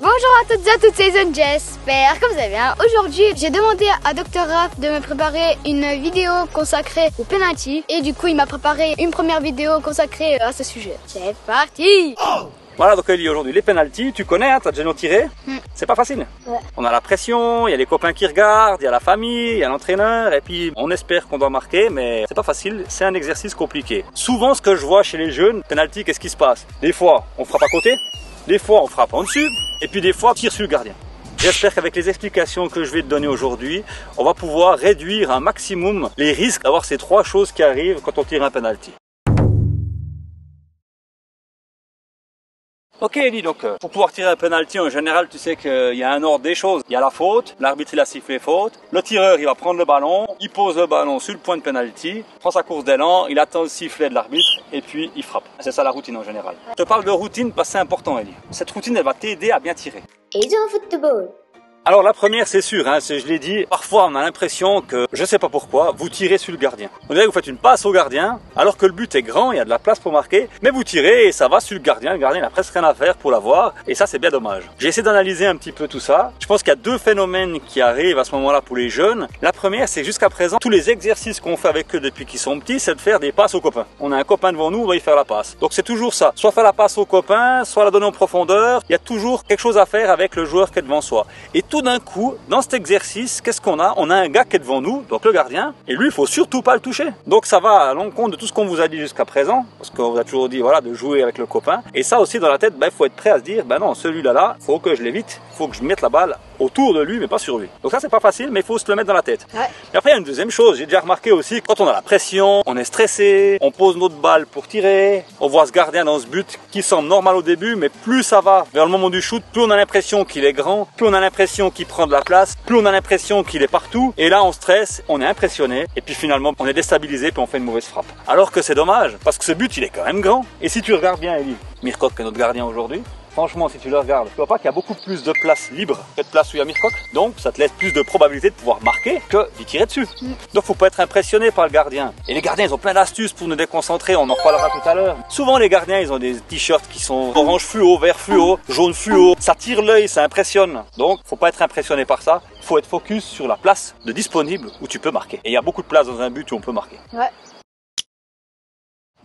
Bonjour à toutes et à toutes, c'est Zone, j'espère que vous allez bien. Aujourd'hui, j'ai demandé à Dr Raph de me préparer une vidéo consacrée au penalty. Et du coup, il m'a préparé une première vidéo consacrée à ce sujet. C'est parti! Voilà, donc Ellie, aujourd'hui, les penalties, tu connais, hein, t'as déjà tiré. C'est pas facile. Ouais. On a la pression, il y a les copains qui regardent, il y a la famille, il y a l'entraîneur, et puis on espère qu'on doit marquer, mais c'est pas facile, c'est un exercice compliqué. Souvent, ce que je vois chez les jeunes, penalty, qu'est-ce qui se passe? Des fois, on frappe à côté, des fois, on frappe en dessus, et puis des fois, on tire sur le gardien. J'espère qu'avec les explications que je vais te donner aujourd'hui, on va pouvoir réduire un maximum les risques d'avoir ces trois choses qui arrivent quand on tire un penalty. Ok Ellie, donc pour pouvoir tirer un penalty en général, tu sais qu'il y a un ordre des choses. Il y a la faute, l'arbitre il a sifflé faute, le tireur il va prendre le ballon, il pose le ballon sur le point de penalty, prend sa course d'élan, il attend le sifflet de l'arbitre et puis il frappe. C'est ça la routine en général. Je te parle de routine parce que c'est important Ellie. Cette routine elle va t'aider à bien tirer. Et du football. Alors la première c'est sûr, hein, je l'ai dit, parfois on a l'impression que, je sais pas pourquoi, vous tirez sur le gardien. On dirait que vous faites une passe au gardien, alors que le but est grand, il y a de la place pour marquer, mais vous tirez et ça va sur le gardien il a presque rien à faire pour l'avoir, et ça c'est bien dommage. J'ai essayé d'analyser un petit peu tout ça, je pense qu'il y a deux phénomènes qui arrivent à ce moment-là pour les jeunes. La première c'est jusqu'à présent, tous les exercices qu'on fait avec eux depuis qu'ils sont petits, c'est de faire des passes aux copains. On a un copain devant nous, on va y faire la passe. Donc c'est toujours ça, soit faire la passe au copain, soit la donner en profondeur, il y a toujours quelque chose à faire avec le joueur qui est devant soi. Et tout d'un coup, dans cet exercice, qu'est-ce qu'on a? On a un gars qui est devant nous, donc le gardien, et lui, il faut surtout pas le toucher. Donc ça va à l'encontre de tout ce qu'on vous a dit jusqu'à présent, parce qu'on vous a toujours dit, voilà, de jouer avec le copain. Et ça aussi, dans la tête, il faut être prêt à se dire, non, celui-là, faut que je l'évite, faut que je mette la balle autour de lui, mais pas sur lui. Donc ça, c'est pas facile, mais il faut se le mettre dans la tête. Ouais. Et après, il y a une deuxième chose, j'ai déjà remarqué aussi, quand on a la pression, on est stressé, on pose notre balle pour tirer, on voit ce gardien dans ce but qui semble normal au début, mais plus ça va vers le moment du shoot, plus on a l'impression qu'il est grand, plus on a l'impression qu'il prend de la place, plus on a l'impression qu'il est partout, et là on stresse, on est impressionné, et puis finalement on est déstabilisé, puis on fait une mauvaise frappe. Alors que c'est dommage, parce que ce but il est quand même grand. Et si tu regardes bien Ellie, Mirkok qui est notre gardien aujourd'hui, franchement, si tu le regardes, tu vois pas qu'il y a beaucoup plus de place libre que de place où il y a Mirkok. Donc, ça te laisse plus de probabilité de pouvoir marquer que d'y tirer dessus. Donc, faut pas être impressionné par le gardien. Et les gardiens, ils ont plein d'astuces pour nous déconcentrer. On en reparlera tout à l'heure. Souvent, les gardiens, ils ont des t-shirts qui sont orange fluo, vert fluo, jaune fluo. Ça tire l'œil, ça impressionne. Donc, faut pas être impressionné par ça. Faut être focus sur la place de disponible où tu peux marquer. Et il y a beaucoup de place dans un but où on peut marquer. Ouais.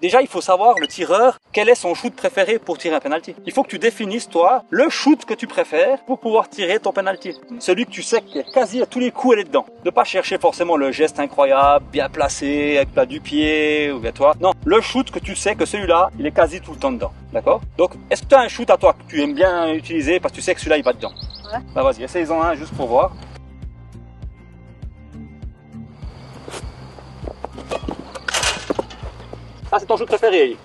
Déjà, il faut savoir, le tireur, quel est son shoot préféré pour tirer un penalty. Il faut que tu définisses, toi, le shoot que tu préfères pour pouvoir tirer ton penalty. Celui que tu sais que quasi à tous les coups, elle est dedans. Ne pas chercher forcément le geste incroyable, bien placé, avec plat du pied, ou bien toi. Non, le shoot que tu sais que celui-là, il est quasi tout le temps dedans. D'accord? Donc, est-ce que tu as un shoot à toi que tu aimes bien utiliser parce que tu sais que celui-là, il va dedans? Ouais. Bah vas-y, essaye-en un juste pour voir. Ah, c'est ton shoot préféré, Ellie.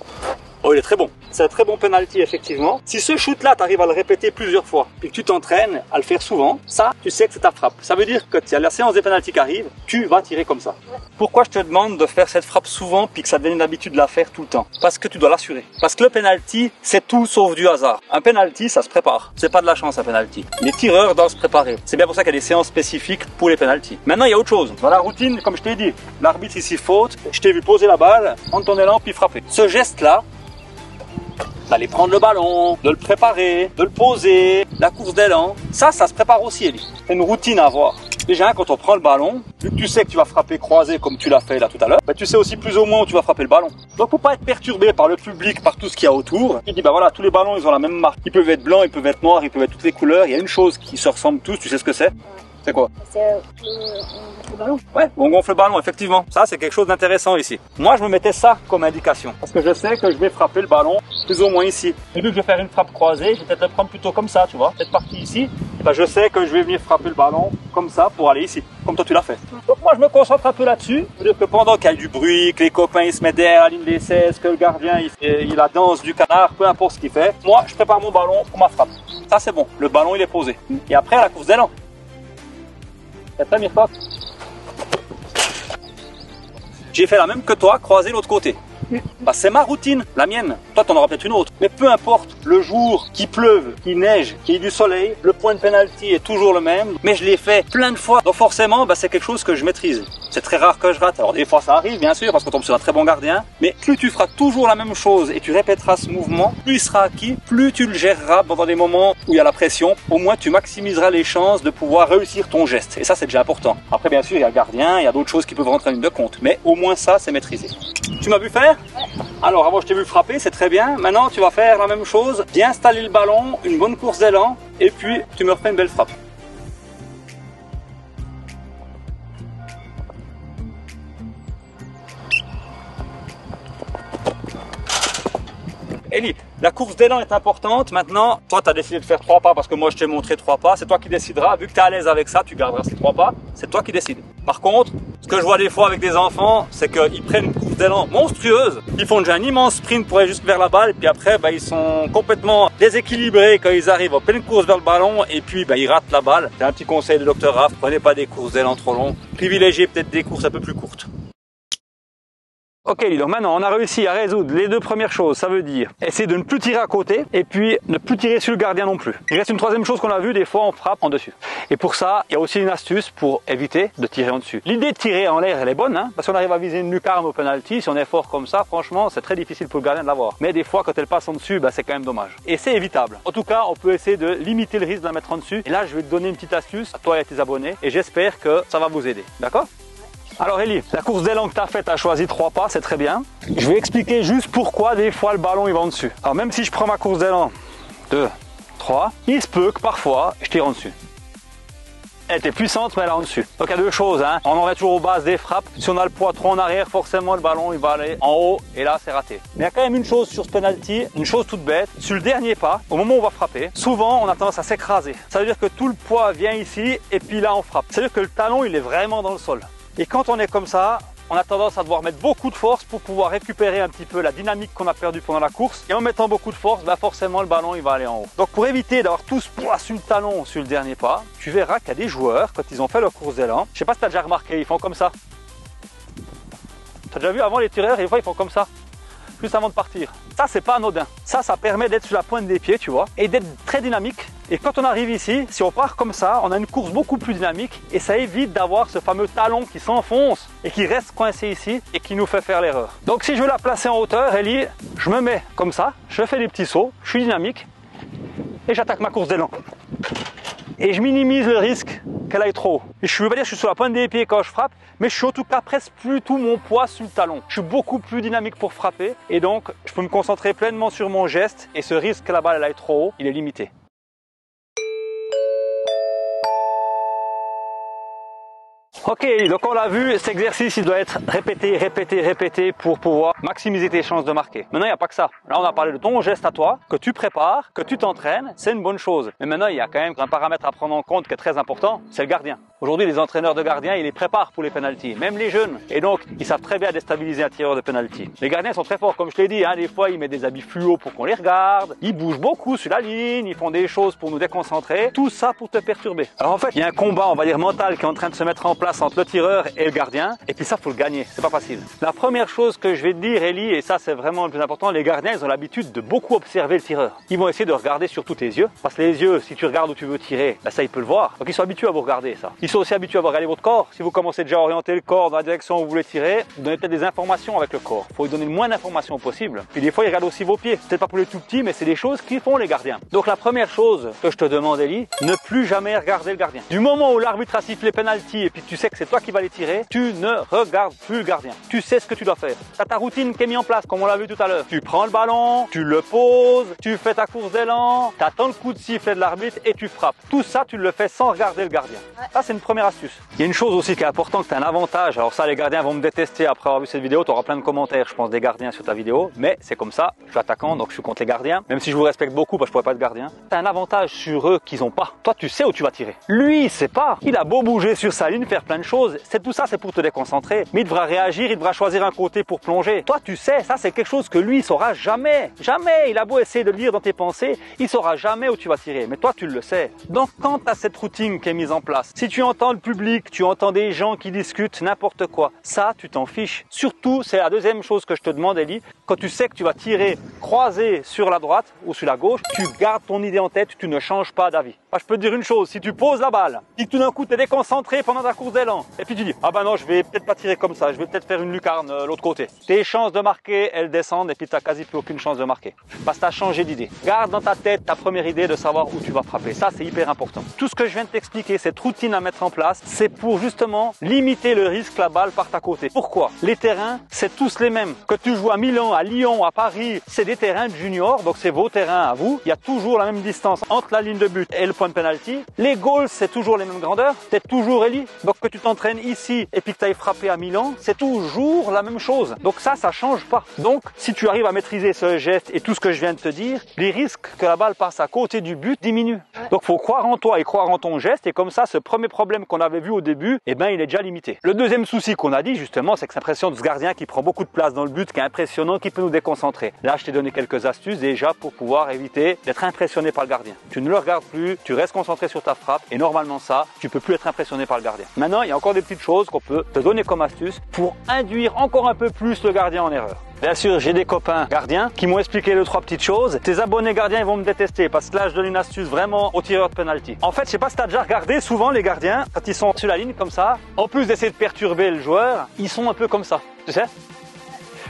Oh, il est très bon. C'est un très bon penalty, effectivement. Si ce shoot-là, tu arrives à le répéter plusieurs fois, puis que tu t'entraînes à le faire souvent, ça, tu sais que c'est ta frappe. Ça veut dire que si la séance des penalty qui arrive, tu vas tirer comme ça. Ouais. Pourquoi je te demande de faire cette frappe souvent, puis que ça devienne une habitude de la faire tout le temps? Parce que tu dois l'assurer. Parce que le penalty, c'est tout sauf du hasard. Un penalty, ça se prépare. C'est pas de la chance, un penalty. Les tireurs doivent se préparer. C'est bien pour ça qu'il y a des séances spécifiques pour les penalty. Maintenant, il y a autre chose. Dans la routine, comme je t'ai dit, l'arbitre ici faute, je t'ai vu poser la balle, prendre ton élan, puis frapper. Ce geste-là, d'aller prendre le ballon, de le préparer, de le poser, la course d'élan, ça se prépare aussi, Ellie. C'est une routine à avoir. Déjà, quand on prend le ballon, vu que tu sais que tu vas frapper croisé comme tu l'as fait là tout à l'heure, bah, tu sais aussi plus ou moins où tu vas frapper le ballon. Donc, faut pas être perturbé par le public, par tout ce qu'il y a autour. Tu dis, bah voilà, tous les ballons, ils ont la même marque. Ils peuvent être blancs, ils peuvent être noirs, ils peuvent être toutes les couleurs. Il y a une chose qui se ressemble tous, tu sais ce que c'est? C'est quoi? C'est le ballon. Ouais, on gonfle le ballon, effectivement. Ça, c'est quelque chose d'intéressant ici. Moi, je me mettais ça comme indication. Parce que je sais que je vais frapper le ballon plus ou moins ici. Et vu que je vais faire une frappe croisée, je vais peut-être le prendre plutôt comme ça, tu vois. Cette partie ici, bah, je sais que je vais venir frapper le ballon comme ça pour aller ici. Comme toi, tu l'as fait. Donc moi, je me concentre un peu là-dessus. C'est-à-dire que pendant qu'il y a du bruit, que les copains, ils se mettent derrière la ligne des 16, que le gardien, il la danse du canard, peu importe ce qu'il fait. Moi, je prépare mon ballon pour ma frappe. Ça, c'est bon. Le ballon, il est posé. Et après, la course d'élan. C'est ça, Mirkok. J'ai fait la même que toi, croiser l'autre côté. Bah, c'est ma routine, la mienne. Toi, t'en auras peut-être une autre. Mais peu importe, le jour, qu'il pleuve, qu'il neige, qu'il y ait du soleil, le point de pénalty est toujours le même. Mais je l'ai fait plein de fois. Donc forcément, bah, c'est quelque chose que je maîtrise. C'est très rare que je rate. Alors des fois, ça arrive, bien sûr, parce qu'on tombe sur un très bon gardien. Mais plus tu feras toujours la même chose et tu répéteras ce mouvement, plus il sera acquis, plus tu le géreras pendant des moments où il y a la pression. Au moins, tu maximiseras les chances de pouvoir réussir ton geste. Et ça, c'est déjà important. Après, bien sûr, il y a le gardien, il y a d'autres choses qui peuvent rentrer en ligne de compte. Mais au moins ça, c'est maîtrisé. Tu m'as vu faire? Ouais. Alors avant je t'ai vu frapper, c'est très bien. Maintenant tu vas faire la même chose, bien installer le ballon, une bonne course d'élan, et puis tu me refais une belle frappe. Elie, la course d'élan est importante. Maintenant, toi, tu as décidé de faire 3 pas parce que moi, je t'ai montré 3 pas. C'est toi qui décideras. Vu que tu es à l'aise avec ça, tu garderas ces 3 pas. C'est toi qui décides. Par contre, ce que je vois des fois avec des enfants, c'est qu'ils prennent une course d'élan monstrueuse. Ils font déjà un immense sprint pour aller juste vers la balle. Et puis après, bah, ils sont complètement déséquilibrés quand ils arrivent en pleine course vers le ballon. Et puis, bah, ils ratent la balle. C'est un petit conseil de Dr. Raph. Prenez pas des courses d'élan trop longues. Privilégiez peut-être des courses un peu plus courtes. Ok, donc maintenant on a réussi à résoudre les 2 premières choses, ça veut dire essayer de ne plus tirer à côté et puis ne plus tirer sur le gardien non plus. Il reste une 3e chose qu'on a vue, des fois on frappe en dessus. Et pour ça, il y a aussi une astuce pour éviter de tirer en dessus. L'idée de tirer en l'air, elle est bonne, hein, parce qu'on arrive à viser une lucarne au penalty, si on est fort comme ça, franchement c'est très difficile pour le gardien de l'avoir. Mais des fois quand elle passe en dessus, bah, c'est quand même dommage. Et c'est évitable. En tout cas, on peut essayer de limiter le risque de la mettre en dessus. Et là, je vais te donner une petite astuce à toi et à tes abonnés et j'espère que ça va vous aider, d'accord ? Alors Elie, la course d'élan que tu as faite, tu as choisi 3 pas, c'est très bien. Je vais expliquer juste pourquoi des fois le ballon il va en dessus. Alors même si je prends ma course d'élan 2, 3, il se peut que parfois je tire en dessus. Elle était puissante mais elle est en dessus. Donc il y a 2 choses, hein. On en revient toujours aux bases des frappes. Si on a le poids trop en arrière, forcément le ballon il va aller en haut et là c'est raté. Mais il y a quand même une chose sur ce penalty, une chose toute bête. Sur le dernier pas, au moment où on va frapper, souvent on a tendance à s'écraser. Ça veut dire que tout le poids vient ici et puis là on frappe. Ça veut dire que le talon il est vraiment dans le sol. Et quand on est comme ça, on a tendance à devoir mettre beaucoup de force pour pouvoir récupérer un petit peu la dynamique qu'on a perdue pendant la course. Et en mettant beaucoup de force, bah forcément le ballon il va aller en haut. Donc pour éviter d'avoir tout ce poids sur le talon sur le dernier pas, tu verras qu'il y a des joueurs, quand ils ont fait leur course d'élan, je sais pas si tu as déjà remarqué, ils font comme ça. Tu as déjà vu avant les tireurs, des fois ils font comme ça, juste avant de partir. Ça c'est pas anodin. Ça permet d'être sur la pointe des pieds, tu vois, et d'être très dynamique. Et quand on arrive ici, si on part comme ça, on a une course beaucoup plus dynamique et ça évite d'avoir ce fameux talon qui s'enfonce et qui reste coincé ici et qui nous fait faire l'erreur. Donc si je veux la placer en hauteur, Elie, je me mets comme ça, je fais des petits sauts, je suis dynamique et j'attaque ma course d'élan. Et je minimise le risque qu'elle aille trop haut. Et je ne veux pas dire que je suis sur la pointe des pieds quand je frappe, mais je suis en tout cas presque plus tout mon poids sur le talon. Je suis beaucoup plus dynamique pour frapper et donc je peux me concentrer pleinement sur mon geste et ce risque que la balle elle aille trop haut, il est limité. Ok, donc on l'a vu, cet exercice il doit être répété pour pouvoir maximiser tes chances de marquer. Maintenant il n'y a pas que ça. Là on a parlé de ton geste à toi, que tu prépares, que tu t'entraînes, c'est une bonne chose. Mais maintenant il y a quand même un paramètre à prendre en compte qui est très important, c'est le gardien. Aujourd'hui les entraîneurs de gardiens ils les préparent pour les pénaltys, même les jeunes. Et donc ils savent très bien déstabiliser un tireur de pénalty. Les gardiens sont très forts comme je l'ai dit, hein, des fois ils mettent des habits fluo pour qu'on les regarde, ils bougent beaucoup sur la ligne, ils font des choses pour nous déconcentrer, tout ça pour te perturber. Alors en fait il y a un combat on va dire mental qui est en train de se mettre en place entre le tireur et le gardien, et puis ça faut le gagner, c'est pas facile. La première chose que je vais te dire Elie, et ça c'est vraiment le plus important, les gardiens ils ont l'habitude de beaucoup observer le tireur. Ils vont essayer de regarder surtout tes yeux, parce que les yeux, si tu regardes où tu veux tirer, ben ça ils peuvent le voir, donc ils sont habitués à vous regarder ça. Ils sont aussi habitués à vous regarder votre corps, si vous commencez déjà à orienter le corps dans la direction où vous voulez tirer, vous donnez peut-être des informations avec le corps, faut lui donner le moins d'informations possible. Puis des fois ils regardent aussi vos pieds, peut-être pas pour les tout petits, mais c'est des choses qu'ils font les gardiens. Donc la première chose que je te demande Elie, ne plus jamais regarder le gardien. Du moment où l'arbitre a sifflé penalty et puis tu sais que c'est toi qui vas les tirer, tu ne regardes plus le gardien. Tu sais ce que tu dois faire. Tu as ta routine qui est mise en place, comme on l'a vu tout à l'heure. Tu prends le ballon, tu le poses, tu fais ta course d'élan, tu attends le coup de sifflet de l'arbitre et tu frappes. Tout ça, tu le fais sans regarder le gardien. Ouais. Ça, c'est une première astuce. Il y a une chose aussi qui est importante, que tu as un avantage. Alors ça, les gardiens vont me détester après avoir vu cette vidéo. Tu auras plein de commentaires, je pense, des gardiens sur ta vidéo. Mais c'est comme ça. Je suis attaquant, donc je suis contre les gardiens. Même si je vous respecte beaucoup, parce que je pourrais pas être gardien. Tu as un avantage sur eux qu'ils n'ont pas. Toi, tu sais où tu vas tirer. Lui, il sait pas. Il a beau bouger sur sa ligne, faire plein de choses. C'est tout ça, c'est pour te déconcentrer. Mais il devra réagir, il devra choisir un côté pour plonger. Toi, tu sais, ça, c'est quelque chose que lui, il saura jamais. Jamais. Il a beau essayer de le lire dans tes pensées, il saura jamais où tu vas tirer. Mais toi, tu le sais. Donc, quand tu as cette routine qui est mise en place, si tu entends le public, tu entends des gens qui discutent, n'importe quoi, ça, tu t'en fiches. Surtout, c'est la deuxième chose que je te demande, Ellie, quand tu sais que tu vas tirer croisé sur la droite ou sur la gauche, tu gardes ton idée en tête, tu ne changes pas d'avis. Je peux te dire une chose, si tu poses la balle, et que tout d'un coup tu es déconcentré pendant ta course d'élan, et puis tu dis, ah ben non, je vais peut-être pas tirer comme ça, je vais peut-être faire une lucarne l'autre côté. Tes chances de marquer, elles descendent, et puis tu n'as quasi plus aucune chance de marquer. Parce que tu as changé d'idée. Garde dans ta tête ta première idée de savoir où tu vas frapper. Ça, c'est hyper important. Tout ce que je viens de t'expliquer, cette routine à mettre en place, c'est pour justement limiter le risque que la balle parte à côté. Pourquoi? Les terrains, c'est tous les mêmes. Que tu joues à Milan, à Lyon, à Paris, c'est des terrains de juniors, donc c'est vos terrains à vous. Il y a toujours la même distance entre la ligne de but et le point de penalty. Les goals, c'est toujours les mêmes grandeurs. T'es toujours Ellie. Donc que tu t'entraînes ici et puis que tu ailles frapper à Milan, c'est toujours la même chose. Donc ça change pas. Donc si tu arrives à maîtriser ce geste et tout ce que je viens de te dire, les risques que la balle passe à côté du but diminuent. Donc faut croire en toi et croire en ton geste, et comme ça, ce premier problème qu'on avait vu au début, eh ben il est déjà limité. Le deuxième souci qu'on a dit justement, c'est que cette impression de ce gardien qui prend beaucoup de place dans le but, qui est impressionnant, qui peut nous déconcentrer. Là, je t'ai donné quelques astuces déjà pour pouvoir éviter d'être impressionné par le gardien. Tu ne le regardes plus, tu restes concentré sur ta frappe, et normalement ça, tu peux plus être impressionné par le gardien. Maintenant, il y a encore des petites choses qu'on peut te donner comme astuce pour induire encore un peu plus le gardien en erreur. Bien sûr, j'ai des copains gardiens qui m'ont expliqué 2-3 petites choses. Tes abonnés gardiens, ils vont me détester parce que là, je donne une astuce vraiment aux tireurs de penalty. En fait, je sais pas si tu as déjà regardé, souvent les gardiens, quand ils sont sur la ligne comme ça, en plus d'essayer de perturber le joueur, ils sont un peu comme ça, tu sais.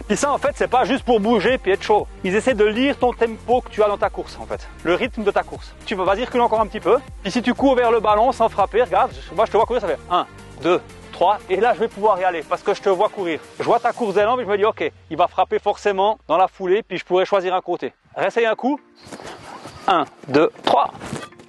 Puis ça, en fait, c'est pas juste pour bouger puis être chaud. Ils essaient de lire ton tempo que tu as dans ta course, en fait. Le rythme de ta course. Tu vas recule encore un petit peu. Puis si tu cours vers le ballon sans frapper, regarde, moi je te vois courir, ça fait 1, 2, 3, et là je vais pouvoir y aller parce que je te vois courir. Je vois ta course d'élan, puis je me dis ok, il va frapper forcément dans la foulée, puis je pourrais choisir un côté. Réessaye un coup. 1, 2, 3.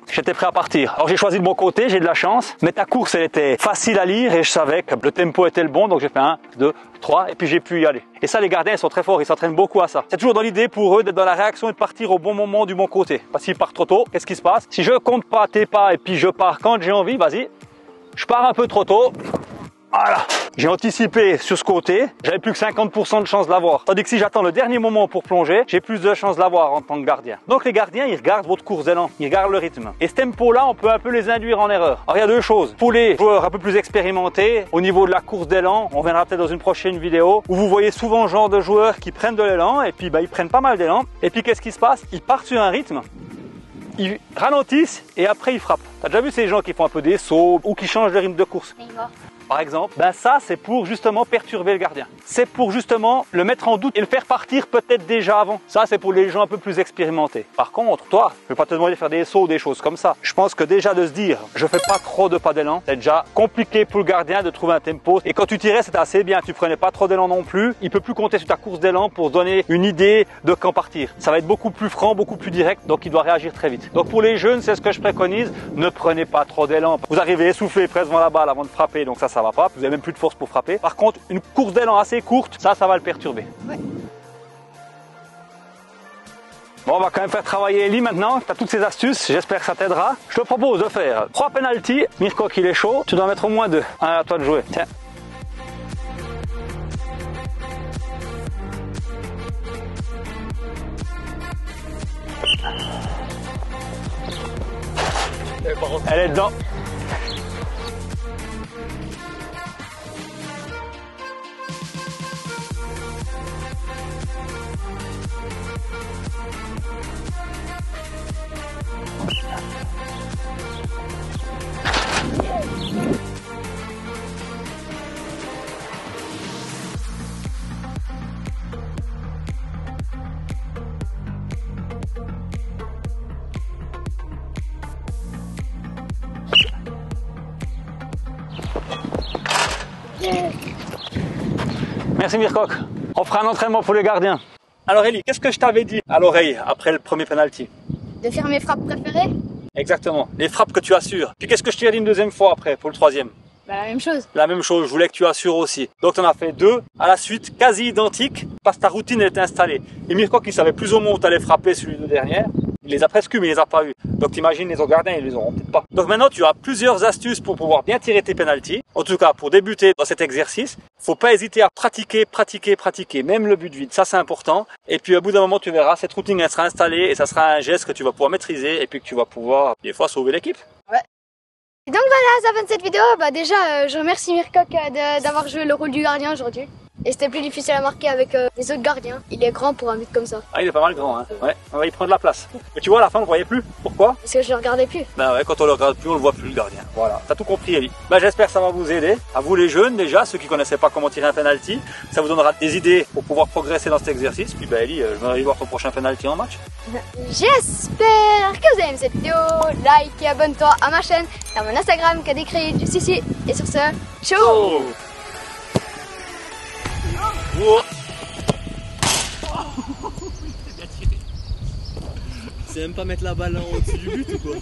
J'étais prêt à partir. Alors j'ai choisi de mon côté, j'ai de la chance, mais ta course elle était facile à lire et je savais que le tempo était le bon, donc j'ai fait 1, 2, 3 et puis j'ai pu y aller. Et ça, les gardiens ils sont très forts, ils s'entraînent beaucoup à ça. C'est toujours dans l'idée pour eux d'être dans la réaction et de partir au bon moment du bon côté. Parce qu'ils partent trop tôt, qu'est-ce qui se passe? Si je compte pas tes pas et puis je pars quand j'ai envie, vas-y, je pars un peu trop tôt. Voilà, j'ai anticipé sur ce côté, j'avais plus que 50% de chance de l'avoir. Tandis que si j'attends le dernier moment pour plonger, j'ai plus de chance de l'avoir en tant que gardien. Donc les gardiens, ils regardent votre course d'élan, ils regardent le rythme. Et ce tempo-là, on peut un peu les induire en erreur. Alors il y a deux choses. Pour les joueurs un peu plus expérimentés, au niveau de la course d'élan, on reviendra peut-être dans une prochaine vidéo, où vous voyez souvent le genre de joueurs qui prennent de l'élan, et puis ils prennent pas mal d'élan. Et puis qu'est-ce qui se passe? Ils partent sur un rythme, ils ralentissent et après ils frappent. T'as déjà vu ces gens qui font un peu des sauts ou qui changent de rythme de course? Par exemple, ça c'est pour justement perturber le gardien. C'est pour justement le mettre en doute et le faire partir peut-être déjà avant. Ça c'est pour les gens un peu plus expérimentés. Par contre, toi, je vais pas te demander de faire des sauts, des choses comme ça. Je pense que déjà de se dire, je fais pas trop de pas d'élan, c'est déjà compliqué pour le gardien de trouver un tempo. Et quand tu tirais, c'était assez bien. Tu prenais pas trop d'élan non plus. Il peut plus compter sur ta course d'élan pour donner une idée de quand partir. Ça va être beaucoup plus franc, beaucoup plus direct, donc il doit réagir très vite. Donc pour les jeunes, c'est ce que je préconise. Ne prenez pas trop d'élan. Vous arrivez essoufflé presque devant la balle avant de frapper, donc ça va pas. Vous avez même plus de force pour frapper. Par contre, une course d'élan assez courte, ça va le perturber. Ouais. Bon, on va quand même faire travailler Ellie maintenant. Tu as toutes ces astuces, j'espère que ça t'aidera. Je te propose de faire 3 penalties. Mirko qu'il est chaud, tu dois mettre au moins 2. À toi de jouer. Tiens. Elle est dedans. Merci Mirko. On fera un entraînement pour les gardiens. Alors Ellie, qu'est-ce que je t'avais dit à l'oreille après le premier penalty? De faire mes frappes préférées? Exactement, les frappes que tu assures. Puis qu'est-ce que je t'ai dit une deuxième fois après pour le troisième? La même chose. La même chose, je voulais que tu assures aussi. Donc tu en as fait 2 à la suite, quasi identiques, parce que ta routine était installée. Et Mirko qui savait plus ou moins où tu allais frapper celui de derrière, il les a presque eus mais il les a pas eus. Donc t'imagines les autres gardiens, ils les auront peut-être pas. Donc maintenant tu as plusieurs astuces pour pouvoir bien tirer tes penalties. En tout cas pour débuter dans cet exercice, faut pas hésiter à pratiquer, même le but vide, ça c'est important. Et puis au bout d'un moment tu verras, cette routine elle sera installée et ça sera un geste que tu vas pouvoir maîtriser et puis que tu vas pouvoir des fois sauver l'équipe. Et donc voilà, ça fin de cette vidéo. Bah déjà, je remercie Mircoq d'avoir joué le rôle du gardien aujourd'hui. Et c'était plus difficile à marquer avec les autres gardiens. Il est grand pour un but comme ça. Ah, il est pas mal grand, hein. Ouais, on va y prendre la place. Mais tu vois, à la fin, on le voyait plus. Pourquoi? Parce que je le regardais plus. Bah ouais, quand on le regarde plus, on le voit plus, le gardien. Voilà, t'as tout compris, Ellie. Bah j'espère que ça va vous aider. À vous les jeunes, déjà, ceux qui connaissaient pas comment tirer un penalty. Ça vous donnera des idées pour pouvoir progresser dans cet exercice. Puis bah Ellie, je vais aller voir ton prochain penalty en match. J'espère que vous avez aimé cette vidéo. Like et abonne-toi à ma chaîne, à mon Instagram qui a décrit juste ici. Et sur ce, ciao. Oh. Oh. C'est même pas mettre la balle en dessus du but ou quoi?